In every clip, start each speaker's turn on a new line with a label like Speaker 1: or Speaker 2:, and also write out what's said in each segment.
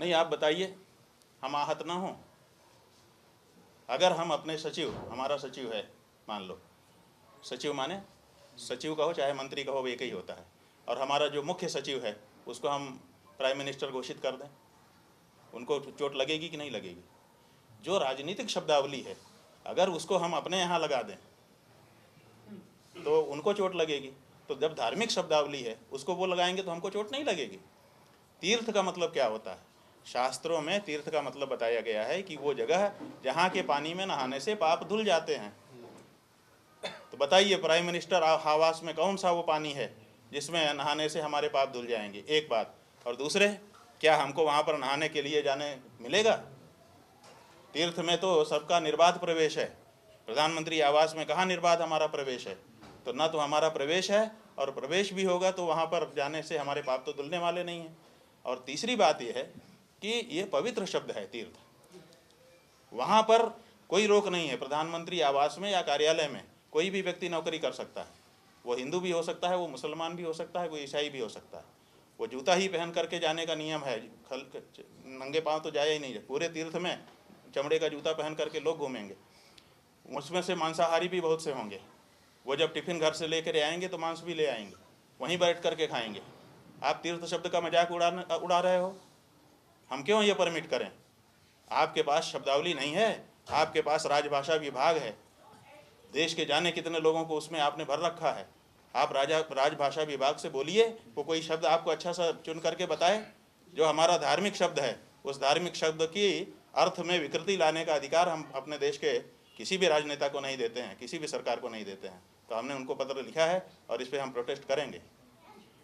Speaker 1: नहीं, आप बताइए, हम आहत ना हों। अगर हम अपने सचिव, हमारा सचिव है, मान लो सचिव माने सचिव कहो चाहे मंत्री कहो, एक ही होता है, और हमारा जो मुख्य सचिव है उसको हम प्राइम मिनिस्टर घोषित कर दें, उनको चोट लगेगी कि नहीं लगेगी? जो राजनीतिक शब्दावली है अगर उसको हम अपने यहाँ लगा दें तो उनको चोट लगेगी। तो जब धार्मिक शब्दावली है उसको वो लगाएंगे तो हमको चोट नहीं लगेगी। तीर्थ का मतलब क्या होता है? शास्त्रों में तीर्थ का मतलब बताया गया है कि वो जगह जहाँ के पानी में नहाने से पाप धुल जाते हैं। तो बताइए, प्राइम मिनिस्टर आवास में कौन सा वो पानी है जिसमें नहाने से हमारे पाप धुल जाएंगे? एक बात। और दूसरे, क्या हमको वहाँ पर नहाने के लिए जाने मिलेगा? तीर्थ में तो सबका निर्बाध प्रवेश है, प्रधानमंत्री आवास में कहाँ निर्बाध हमारा प्रवेश है? तो ना तो हमारा प्रवेश है, और प्रवेश भी होगा तो वहाँ पर जाने से हमारे पाप तो धुलने वाले नहीं हैं। और तीसरी बात यह है कि ये पवित्र शब्द है तीर्थ, वहाँ पर कोई रोक नहीं है। प्रधानमंत्री आवास में या कार्यालय में कोई भी व्यक्ति नौकरी कर सकता है, वो हिंदू भी हो सकता है, वो मुसलमान भी हो सकता है, वो ईसाई भी हो सकता है। वो जूता ही पहन करके जाने का नियम है, नंगे पाँव तो जाया ही नहीं है। पूरे तीर्थ में चमड़े का जूता पहन करके लोग घूमेंगे। उसमें से मांसाहारी भी बहुत से होंगे, वो जब टिफिन घर से लेकर आएंगे तो मांस भी ले आएंगे, वहीं बैठ करके खाएंगे। आप तीर्थ शब्द का मजाक उड़ा रहे हो, हम क्यों ये परमिट करें? आपके पास शब्दावली नहीं है, आपके पास राजभाषा विभाग है, देश के जाने कितने लोगों को उसमें आपने भर रखा है। आप राजभाषा विभाग से बोलिए, वो कोई शब्द आपको अच्छा सा चुन करके बताए। जो हमारा धार्मिक शब्द है, उस धार्मिक शब्द की अर्थ में विकृति लाने का अधिकार हम अपने देश के किसी भी राजनेता को नहीं देते हैं, किसी भी सरकार को नहीं देते हैं। तो हमने उनको पत्र लिखा है और इस पर हम प्रोटेस्ट करेंगे।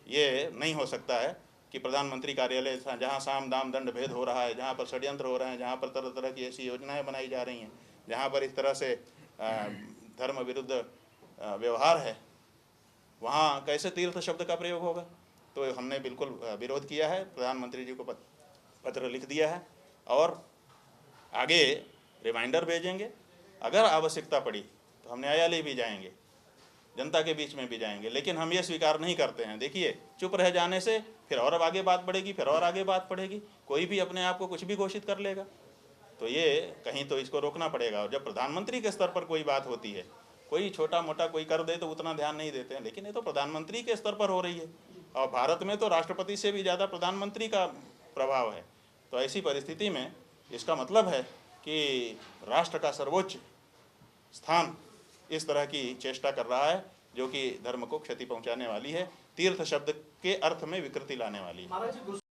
Speaker 1: ये नहीं हो सकता है कि प्रधानमंत्री कार्यालय जहाँ साम दाम दंड भेद हो रहा है, जहाँ पर षड्यंत्र हो रहे हैं, जहाँ पर तरह तरह की ऐसी योजनाएं बनाई जा रही हैं, जहाँ पर इस तरह से धर्म विरुद्ध व्यवहार है, वहाँ कैसे तीर्थ शब्द का प्रयोग होगा? तो हमने बिल्कुल विरोध किया है, प्रधानमंत्री जी को पत्र लिख दिया है और आगे रिमाइंडर भेजेंगे। अगर आवश्यकता पड़ी तो हम न्यायालय भी जाएंगे, जनता के बीच में भी जाएंगे, लेकिन हम ये स्वीकार नहीं करते हैं। देखिए, चुप रह जाने से फिर और आगे बात बढ़ेगी, फिर और आगे बात बढ़ेगी, कोई भी अपने आप को कुछ भी घोषित कर लेगा। तो ये कहीं तो इसको रोकना पड़ेगा। और जब प्रधानमंत्री के स्तर पर कोई बात होती है, कोई छोटा मोटा कोई कर दे तो उतना ध्यान नहीं देते हैं, लेकिन ये तो प्रधानमंत्री के स्तर पर हो रही है, और भारत में तो राष्ट्रपति से भी ज़्यादा प्रधानमंत्री का प्रभाव है। तो ऐसी परिस्थिति में इसका मतलब है कि राष्ट्र का सर्वोच्च स्थान इस तरह की चेष्टा कर रहा है जो कि धर्म को क्षति पहुंचाने वाली है, तीर्थ शब्द के अर्थ में विकृति लाने वाली है।